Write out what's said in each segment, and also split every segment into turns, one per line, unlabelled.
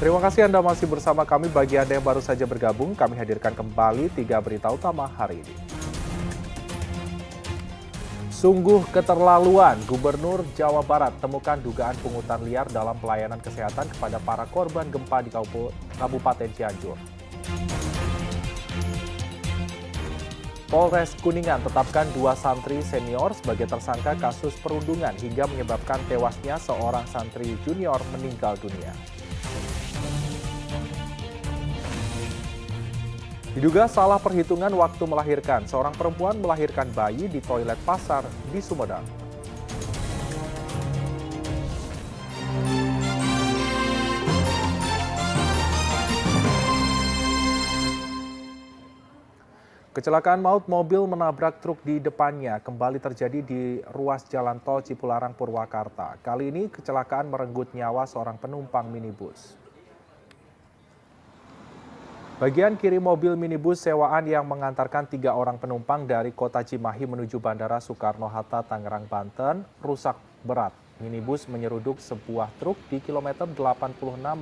Terima kasih Anda masih bersama kami. Bagi Anda yang baru saja bergabung, kami hadirkan kembali 3 berita utama hari ini. Sungguh keterlaluan, Gubernur Jawa Barat temukan dugaan pungutan liar dalam pelayanan kesehatan kepada para korban gempa di Kabupaten Cianjur. Polres Kuningan tetapkan 2 santri senior sebagai tersangka kasus perundungan hingga menyebabkan tewasnya seorang santri junior meninggal dunia. Diduga salah perhitungan waktu melahirkan, seorang perempuan melahirkan bayi di toilet pasar di Sumedang. Kecelakaan maut mobil menabrak truk di depannya kembali terjadi di ruas jalan tol Cipularang Purwakarta. Kali ini kecelakaan merenggut nyawa seorang penumpang minibus. Bagian kiri mobil minibus sewaan yang mengantarkan 3 orang penumpang dari kota Cimahi menuju Bandara Soekarno-Hatta, Tangerang, Banten, rusak berat. Minibus menyeruduk sebuah truk di kilometer 86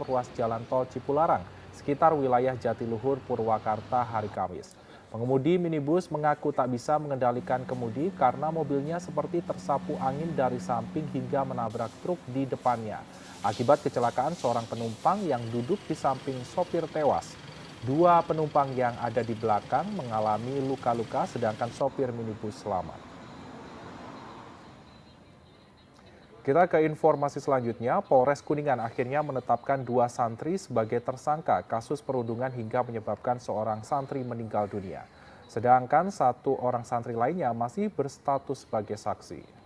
ruas jalan tol Cipularang, sekitar wilayah Jatiluhur, Purwakarta, hari Kamis. Pengemudi minibus mengaku tak bisa mengendalikan kemudi karena mobilnya seperti tersapu angin dari samping hingga menabrak truk di depannya. Akibat kecelakaan, seorang penumpang yang duduk di samping sopir tewas. 2 penumpang yang ada di belakang mengalami luka-luka, sedangkan sopir minibus selamat. Kita ke informasi selanjutnya, Polres Kuningan akhirnya menetapkan 2 santri sebagai tersangka kasus perundungan hingga menyebabkan seorang santri meninggal dunia. Sedangkan 1 orang santri lainnya masih berstatus sebagai saksi.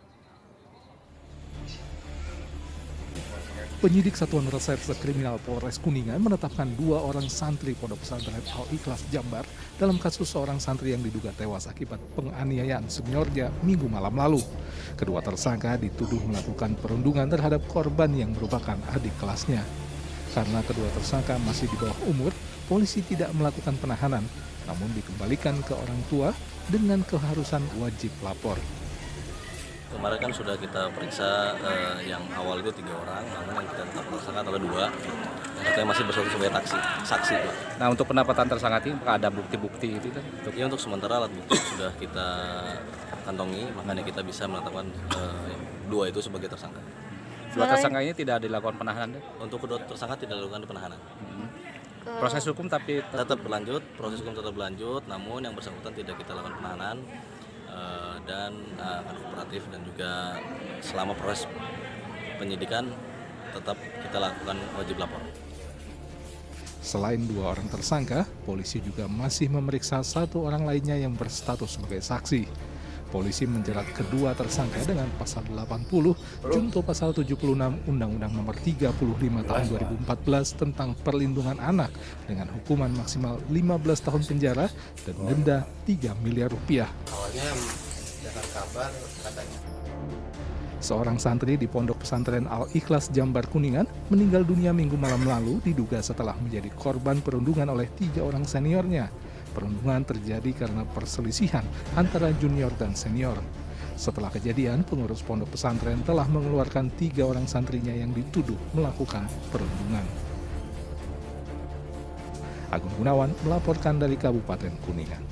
Penyidik Satuan Reserse Kriminal Polres Kuningan menetapkan 2 orang santri Pondok Pesantren Al-Ikhlas Jambar dalam kasus seorang santri yang diduga tewas akibat penganiayaan seniornya Minggu malam lalu. Kedua tersangka dituduh melakukan perundungan terhadap korban yang merupakan adik kelasnya. Karena kedua tersangka masih di bawah umur, polisi tidak melakukan penahanan, namun dikembalikan ke orang tua dengan keharusan wajib lapor.
Kemarin kan sudah kita periksa yang awal itu 3 orang, namun yang kita tetap tersangka adalah 2. Yang katanya masih berstatus sebagai saksi, Pak.
Nah, untuk penempatan tersangka ini apakah ada bukti-bukti itu kan?
Untuk sementara alat bukti sudah kita kantongi, makanya kita bisa menetapkan 2 itu sebagai tersangka.
2 tersangka ini tidak dilakukan penahanan?
Untuk kedua tersangka tidak dilakukan penahanan.
Proses hukum tapi
tetap berlanjut, proses hukum tetap berlanjut, namun yang bersangkutan tidak kita lakukan penahanan. Dan akan kooperatif dan juga selama proses penyidikan tetap kita lakukan wajib lapor.
Selain 2 orang tersangka, polisi juga masih memeriksa 1 orang lainnya yang berstatus sebagai saksi. Polisi menjerat kedua tersangka dengan pasal 80 junto pasal 76 Undang-Undang Nomor 35 Tahun 2014 tentang perlindungan anak dengan hukuman maksimal 15 tahun penjara dan denda 3 miliar rupiah.
Awalnya dengar kabar katanya
Seorang santri di Pondok Pesantren Al-Ikhlas Jambar Kuningan meninggal dunia Minggu malam lalu diduga setelah menjadi korban perundungan oleh 3 orang seniornya. Perundungan terjadi karena perselisihan antara junior dan senior. Setelah kejadian, pengurus pondok pesantren telah mengeluarkan 3 orang santrinya yang dituduh melakukan perundungan. Agung Gunawan melaporkan dari Kabupaten Kuningan.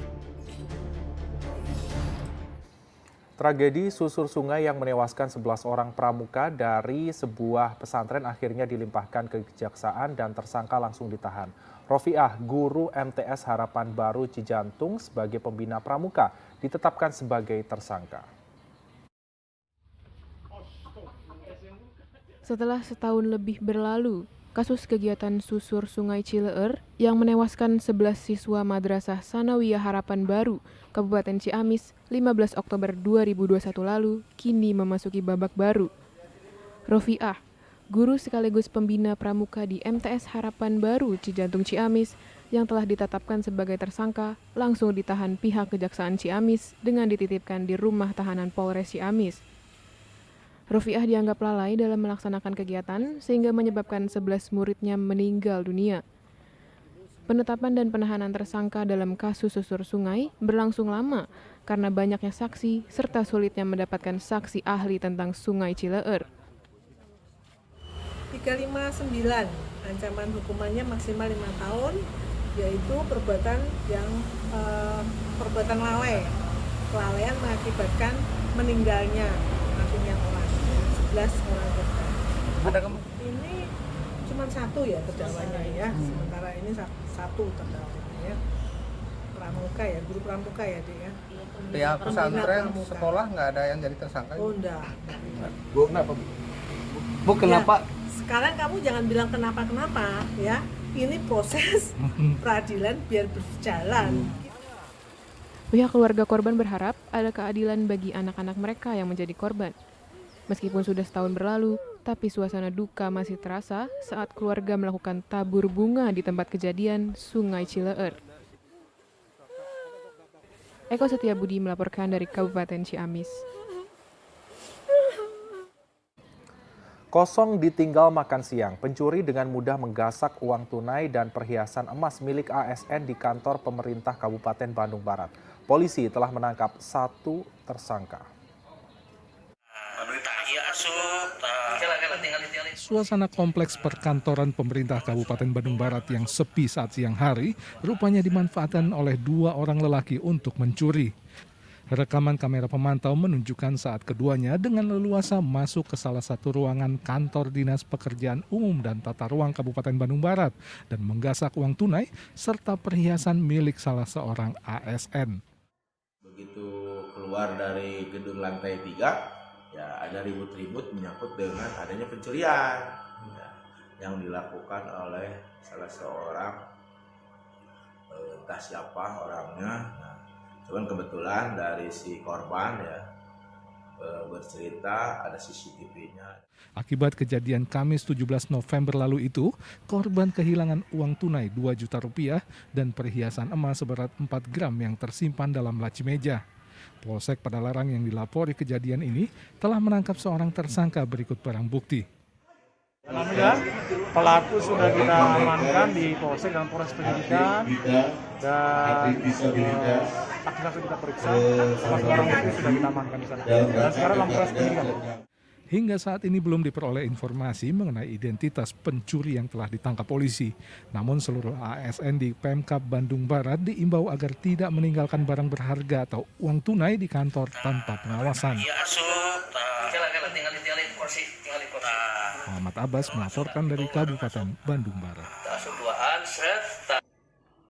Tragedi susur sungai yang menewaskan 11 orang pramuka dari sebuah pesantren akhirnya dilimpahkan ke kejaksaan dan tersangka langsung ditahan. Rofiah, guru MTS Harapan Baru Cijantung sebagai pembina pramuka, ditetapkan sebagai tersangka.
Setelah setahun lebih berlalu, kasus kegiatan susur Sungai Cileur yang menewaskan 11 siswa Madrasah Sanawiyah Harapan Baru, Kabupaten Ciamis, 15 Oktober 2021 lalu, kini memasuki babak baru. Rofiah, guru sekaligus pembina pramuka di MTS Harapan Baru Cijantung Ciamis, yang telah ditetapkan sebagai tersangka, langsung ditahan pihak Kejaksaan Ciamis dengan dititipkan di rumah tahanan Polres Ciamis. Rofiah dianggap lalai dalam melaksanakan kegiatan sehingga menyebabkan 11 muridnya meninggal dunia. Penetapan dan penahanan tersangka dalam kasus susur sungai berlangsung lama karena banyaknya saksi serta sulitnya mendapatkan saksi ahli tentang Sungai Cileur.
359 Ancaman hukumannya maksimal 5 tahun, yaitu perbuatan yang perbuatan lalai. Kelalaian mengakibatkan meninggalnya matinya orang, 11 orang korban. Ini cuma satu ya terdakwanya ya, sementara ini satu terdakwanya ya. Pramuka ya, guru pramuka ya dia.
Pihak pesantren sekolah nggak ada yang jadi tersangka?
Oh enggak.
Bu, kenapa Bu? Bu, kenapa?
Ya, sekarang kamu jangan bilang kenapa-kenapa ya. Ini proses peradilan biar berjalan.
Pihak keluarga korban berharap ada keadilan bagi anak-anak mereka yang menjadi korban. Meskipun sudah setahun berlalu, tapi suasana duka masih terasa saat keluarga melakukan tabur bunga di tempat kejadian Sungai Cileur. Eko Setiabudi melaporkan dari Kabupaten Ciamis.
Kosong ditinggal makan siang, pencuri dengan mudah menggasak uang tunai dan perhiasan emas milik ASN di kantor pemerintah Kabupaten Bandung Barat. Polisi telah menangkap 1 tersangka.
Suasana kompleks perkantoran pemerintah Kabupaten Bandung Barat yang sepi saat siang hari rupanya dimanfaatkan oleh 2 orang lelaki untuk mencuri. Rekaman kamera pemantau menunjukkan saat keduanya dengan leluasa masuk ke salah satu ruangan kantor Dinas Pekerjaan Umum dan Tata Ruang Kabupaten Bandung Barat dan menggasak uang tunai serta perhiasan milik salah seorang ASN.
Begitu keluar dari gedung lantai 3, ya ada ribut-ribut menyangkut dengan adanya pencurian ya, yang dilakukan oleh salah seorang, entah siapa orangnya. Nah, cuman kebetulan dari si korban ya bercerita ada CCTV-nya.
Akibat kejadian Kamis 17 November lalu itu, korban kehilangan uang tunai 2 juta rupiah dan perhiasan emas seberat 4 gram yang tersimpan dalam laci meja. Polsek Padalarang yang dilapori kejadian ini telah menangkap seorang tersangka berikut barang bukti.
Alhamdulillah, pelaku sudah kita amankan di Polsek dan Polres Penyidikan dan saksi-saksi kita periksa, termasuk barang bukti sudah kita amankan di sana. Dan sekarang dalam proses penyidikan.
Hingga saat ini belum diperoleh informasi mengenai identitas pencuri yang telah ditangkap polisi. Namun seluruh ASN di Pemkab Bandung Barat diimbau agar tidak meninggalkan barang berharga atau uang tunai di kantor tanpa pengawasan. Muhammad Abbas melaporkan dari Kabupaten Bandung Barat.